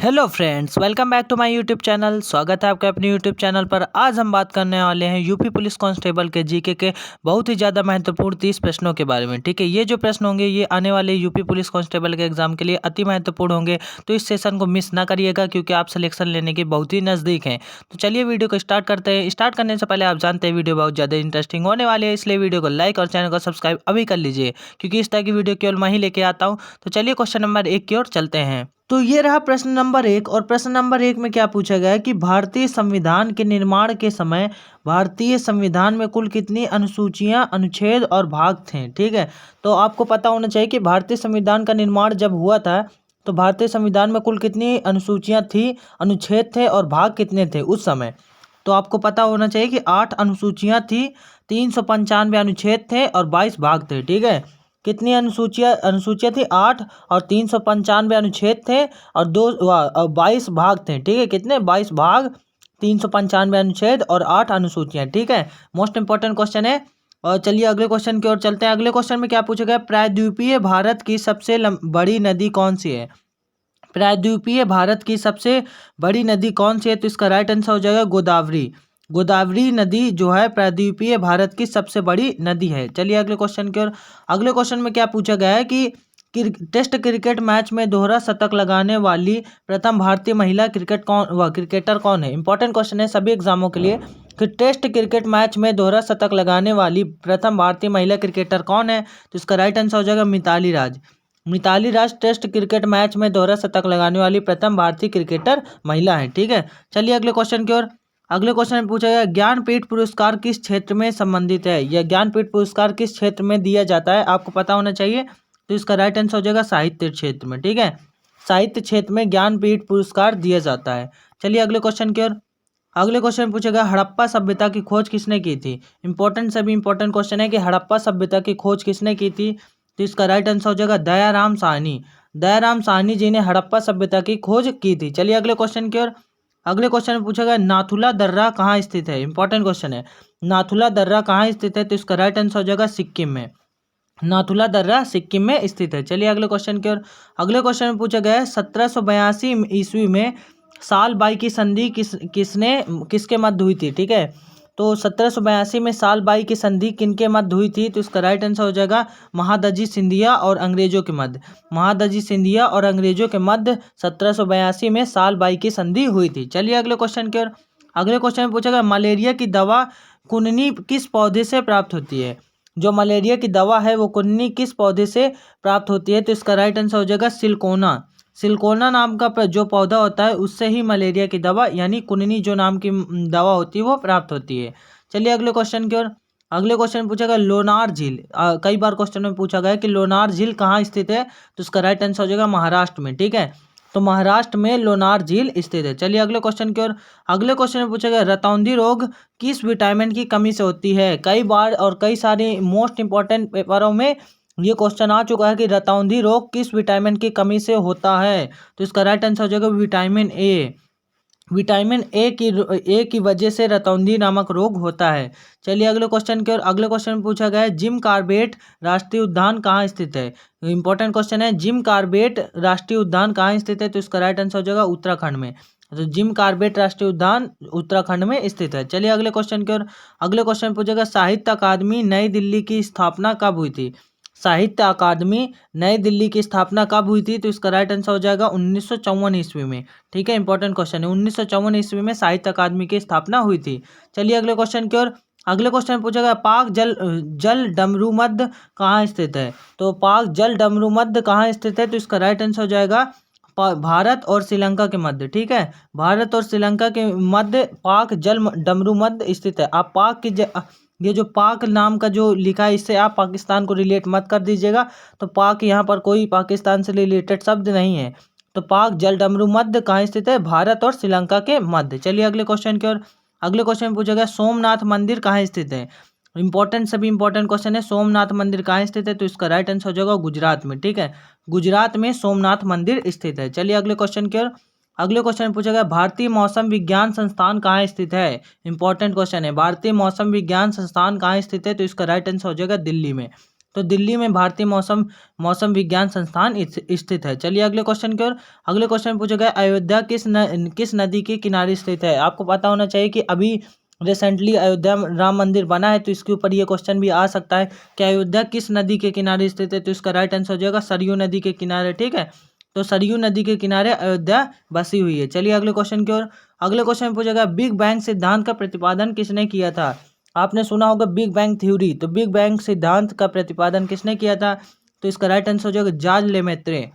Hello friends, welcome back to my YouTube channel. स्वागत है आपका अपने यूट्यूब चैनल पर। आज हम बात करने वाले हैं यूपी पुलिस कांस्टेबल के जीके के बहुत ही ज़्यादा महत्वपूर्ण 30 प्रश्नों के बारे में। ठीक है, ये जो प्रश्न होंगे ये आने वाले यूपी पुलिस कांस्टेबल के एग्जाम के लिए अति महत्वपूर्ण होंगे, तो इस सेशन को मिस ना करिएगा क्योंकि आप सिलेक्शन लेने के बहुत ही नज़दीक हैं। तो चलिए वीडियो को स्टार्ट करते हैं। स्टार्ट करने से पहले आप जानते हैं वीडियो बहुत ज़्यादा इंटरेस्टिंग होने वाली है, इसलिए वीडियो को लाइक और चैनल को सब्सक्राइब अभी कर लीजिए क्योंकि इस तरह की वीडियो केवल मैं ही लेके आता हूँ। तो चलिए क्वेश्चन नंबर 1 की ओर चलते हैं। तो ये रहा प्रश्न नंबर 1। और प्रश्न नंबर 1 में क्या पूछा गया है कि भारतीय संविधान के निर्माण के समय भारतीय संविधान में कुल कितनी अनुसूचियां, अनुच्छेद और भाग थे। ठीक है, तो आपको पता होना चाहिए कि भारतीय संविधान का निर्माण जब हुआ था तो भारतीय संविधान में कुल कितनी अनुसूचियां थी, अनुच्छेद थे और भाग कितने थे उस समय। तो आपको पता होना चाहिए कि 8 अनुसूचियां थी, 395 अनुच्छेद थे और 22 भाग थे। ठीक है, कितनी अनुसूचियां थी? 8 और 395 अनुच्छेद थे और 22 भाग थे। ठीक है, कितने? 22 भाग, 395 अनुच्छेद और 8 अनुसूचियां। ठीक है, मोस्ट इंपॉर्टेंट क्वेश्चन है। और चलिए अगले क्वेश्चन की ओर चलते हैं। अगले क्वेश्चन में क्या पूछा गया? प्रायद्वीपीय भारत की सबसे बड़ी नदी कौन सी है? प्रायद्वीपीय भारत की सबसे बड़ी नदी कौन सी है? तो इसका राइट आंसर हो जाएगा गोदावरी। गोदावरी नदी जो है प्रायद्वीपीय भारत की सबसे बड़ी नदी है। चलिए अगले क्वेश्चन की ओर। अगले क्वेश्चन में क्या पूछा गया है कि टेस्ट क्रिकेट मैच में दोहरा शतक लगाने वाली प्रथम भारतीय महिला क्रिकेटर कौन है? इंपॉर्टेंट क्वेश्चन है सभी एग्जामों के लिए कि टेस्ट क्रिकेट मैच में दोहरा शतक लगाने वाली प्रथम भारतीय महिला क्रिकेटर कौन है? तो इसका राइट आंसर हो जाएगा मिताली राज। मिताली राज टेस्ट क्रिकेट मैच में दोहरा शतक लगाने वाली प्रथम भारतीय क्रिकेटर महिला है। ठीक है, चलिए अगले क्वेश्चन की ओर। अगले क्वेश्चन में पूछा गया ज्ञानपीठ पुरस्कार किस क्षेत्र में संबंधित है? यह ज्ञानपीठ पुरस्कार किस क्षेत्र में दिया जाता है आपको पता होना चाहिए। तो इसका राइट आंसर हो जाएगा साहित्य क्षेत्र में। ठीक है, साहित्य क्षेत्र में ज्ञानपीठ पुरस्कार दिया जाता है। चलिए अगले क्वेश्चन की ओर। अगले क्वेश्चन में पूछा गया हड़प्पा सभ्यता की खोज किसने की थी? इंपॉर्टेंट सभी इंपॉर्टेंट क्वेश्चन है कि हड़प्पा सभ्यता की खोज किसने की थी। तो इसका राइट आंसर हो जाएगा दयाराम साहनी। दयाराम साहनी जी ने हड़प्पा सभ्यता की खोज की थी। चलिए अगले क्वेश्चन की ओर। अगले क्वेश्चन में पूछा गया नाथुला दर्रा कहाँ स्थित है? इंपॉर्टेंट क्वेश्चन है, नाथुला दर्रा कहाँ स्थित है? तो इसका राइट आंसर हो जाएगा सिक्किम में। नाथुला दर्रा सिक्किम में स्थित है। चलिए अगले क्वेश्चन की ओर। अगले क्वेश्चन में पूछा गया है 1782 ईस्वी में साल बाई की संधि किसके मध्य हुई थी? ठीक है, तो 1782 में साल बाई की संधि किनके मध्य हुई थी? तो इसका राइट आंसर हो जाएगा महादजी सिंधिया और अंग्रेजों के मध्य। महादजी सिंधिया और अंग्रेजों के मध्य 1782 में साल बाई की संधि हुई थी। चलिए अगले क्वेश्चन की ओर। अगले क्वेश्चन में पूछा गया मलेरिया की दवा कुननी किस पौधे से प्राप्त होती है? जो मलेरिया की दवा है वो कुन्नी किस पौधे से प्राप्त होती है? तो इसका राइट आंसर हो जाएगा सिलकोना। सिलकोना नाम का जो पौधा होता है उससे ही मलेरिया की दवा यानी कुन्नी जो नाम की दवा होती है वो प्राप्त होती है। चलिए अगले क्वेश्चन की ओर। अगले क्वेश्चन में पूछा गया लोनार झील, कई बार क्वेश्चन में पूछा गया है कि लोनार झील कहाँ स्थित है? तो इसका राइट आंसर हो जाएगा महाराष्ट्र में। ठीक है, तो महाराष्ट्र में लोनार झील स्थित है। चलिए अगले क्वेश्चन की ओर। अगले क्वेश्चन में पूछा गया रतौंधी रोग किस विटामिन की कमी से होती है? कई बार और कई सारे मोस्ट इंपॉर्टेंट पेपरों में ये क्वेश्चन आ चुका है कि रतौंधी रोग किस विटामिन की कमी से होता है? तो इसका राइट आंसर हो जाएगा विटामिन ए। विटामिन ए की वजह से रतौंधी नामक रोग होता है। चलिए अगले क्वेश्चन की ओर। अगले क्वेश्चन में पूछा गया है जिम कॉर्बेट राष्ट्रीय उद्यान कहाँ स्थित है? इंपॉर्टेंट क्वेश्चन है, जिम कॉर्बेट राष्ट्रीय उद्यान कहाँ स्थित है? तो इसका राइट आंसर हो जाएगा उत्तराखंड में। तो जिम कॉर्बेट राष्ट्रीय उद्यान उत्तराखंड में स्थित है। चलिए अगले क्वेश्चन की ओर। अगले क्वेश्चन में पूछा गया साहित्य अकादमी नई दिल्ली की स्थापना कब हुई थी? साहित्य अकादमी नई दिल्ली की स्थापना कब हुई थी? तो इसका राइट आंसर हो जाएगा 1954 ईस्वी में। ठीक है, इंपॉर्टेंट क्वेश्चन है, 1954 ईस्वी में साहित्य अकादमी की स्थापना हुई थी। चलिए अगले क्वेश्चन की ओर। अगले क्वेश्चन में पूछा गया पाक जल डमरू मध्य कहाँ स्थित है? तो पाक जल डमरू मध्य कहाँ स्थित है? तो इसका राइट आंसर हो जाएगा भारत और श्रीलंका के मध्य। ठीक है, भारत और श्रीलंका के मध्य पाक जल डमरू मध्य स्थित है। आप पाक की ये जो पाक नाम का जो लिखा है इससे आप पाकिस्तान को रिलेट मत कर दीजिएगा। तो पाक यहाँ पर कोई पाकिस्तान से रिलेटेड शब्द नहीं है। तो पाक जल डमरू मध्य कहाँ स्थित है? भारत और श्रीलंका के मध्य। चलिए अगले क्वेश्चन की ओर। अगले क्वेश्चन में पूछा गया सोमनाथ मंदिर कहाँ स्थित है? इंपॉर्टेंट सभी इंपॉर्टेंट क्वेश्चन है, सोमनाथ मंदिर कहाँ स्थित है? तो इसका राइट आंसर हो जाएगा गुजरात में। ठीक है, गुजरात में सोमनाथ मंदिर स्थित है। चलिए अगले क्वेश्चन की ओर। अगले क्वेश्चन में पूछा गया भारतीय मौसम विज्ञान संस्थान कहाँ स्थित है? इंपॉर्टेंट क्वेश्चन है, भारतीय मौसम विज्ञान संस्थान कहाँ स्थित है? तो इसका राइट आंसर हो जाएगा दिल्ली में। तो दिल्ली में भारतीय मौसम मौसम विज्ञान संस्थान स्थित है। चलिए अगले क्वेश्चन की ओर। अगले क्वेश्चन पूछा गया, अयोध्या किस नदी के किनारे स्थित है। आपको पता होना चाहिए कि अभी रिसेंटली अयोध्या में राम मंदिर बना है, तो इसके ऊपर ये क्वेश्चन भी आ सकता है कि अयोध्या किस नदी के किनारे स्थित है। तो इसका राइट आंसर हो जाएगा सरयू नदी के किनारे। ठीक है, तो सरयू नदी के किनारे अयोध्या बसी हुई है। चलिए अगले क्वेश्चन की ओर। अगले क्वेश्चन में पूछा गया, बिग बैंग सिद्धांत का प्रतिपादन किसने किया था। आपने सुना होगा बिग बैंग थ्योरी, तो बिग बैंग सिद्धांत का प्रतिपादन किसने किया था। तो इसका राइट आंसर हो जाएगा जॉर्ज लेमेत्रे।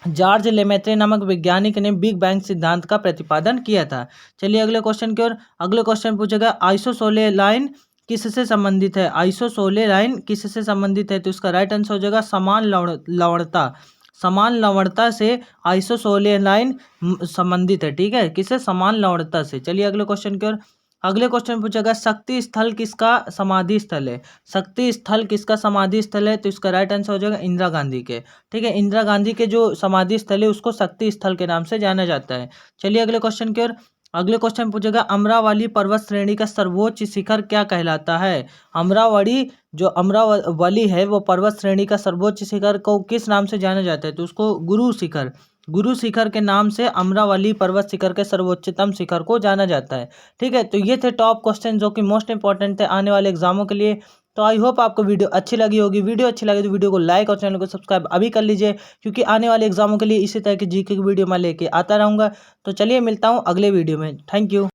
जॉर्ज लेमेत्रे नामक वैज्ञानिक ने बिग बैंग सिद्धांत का प्रतिपादन किया था। चलिए अगले क्वेश्चन की ओर। अगले क्वेश्चन पूछा गया, आइसोसोलेर लाइन किससे संबंधित है। आइसोसोलेर लाइन किससे संबंधित है। तो इसका राइट आंसर हो जाएगा समान लवणता। समान लवणता से आइसोसोलेर लाइन संबंधित है। ठीक है, किससे, समान लवणता से। चलिए अगले क्वेश्चन की ओर। अगले क्वेश्चन पूछा गया, शक्ति स्थल किसका समाधि स्थल है। शक्ति स्थल किसका समाधि स्थल है। तो इसका राइट आंसर हो जाएगा इंदिरा गांधी के। ठीक है, इंदिरा गांधी के जो समाधि स्थल है उसको शक्ति स्थल के नाम से जाना जाता है। चलिए अगले क्वेश्चन की ओर। अगले क्वेश्चन पूछेगा, अमरावली पर्वत श्रेणी का सर्वोच्च शिखर क्या कहलाता है। अमरावली जो अमरावली है वो पर्वत श्रेणी का सर्वोच्च शिखर को किस नाम से जाना जाता है। तो उसको गुरु शिखर के नाम से अमरावली पर्वत शिखर के सर्वोच्चतम शिखर को जाना जाता है। ठीक है, तो ये थे टॉप क्वेश्चन जो कि मोस्ट इंपॉर्टेंट थे आने वाले एग्जामों के लिए। तो आई होप आपको वीडियो अच्छी लगी होगी। वीडियो अच्छी लगी तो वीडियो को लाइक और चैनल को सब्सक्राइब अभी कर लीजिए, क्योंकि आने वाले एग्जामों के लिए इसी तरह की जीके की वीडियो मैं लेके आता रहूँगा। तो चलिए मिलता हूँ अगले वीडियो में। Thank you.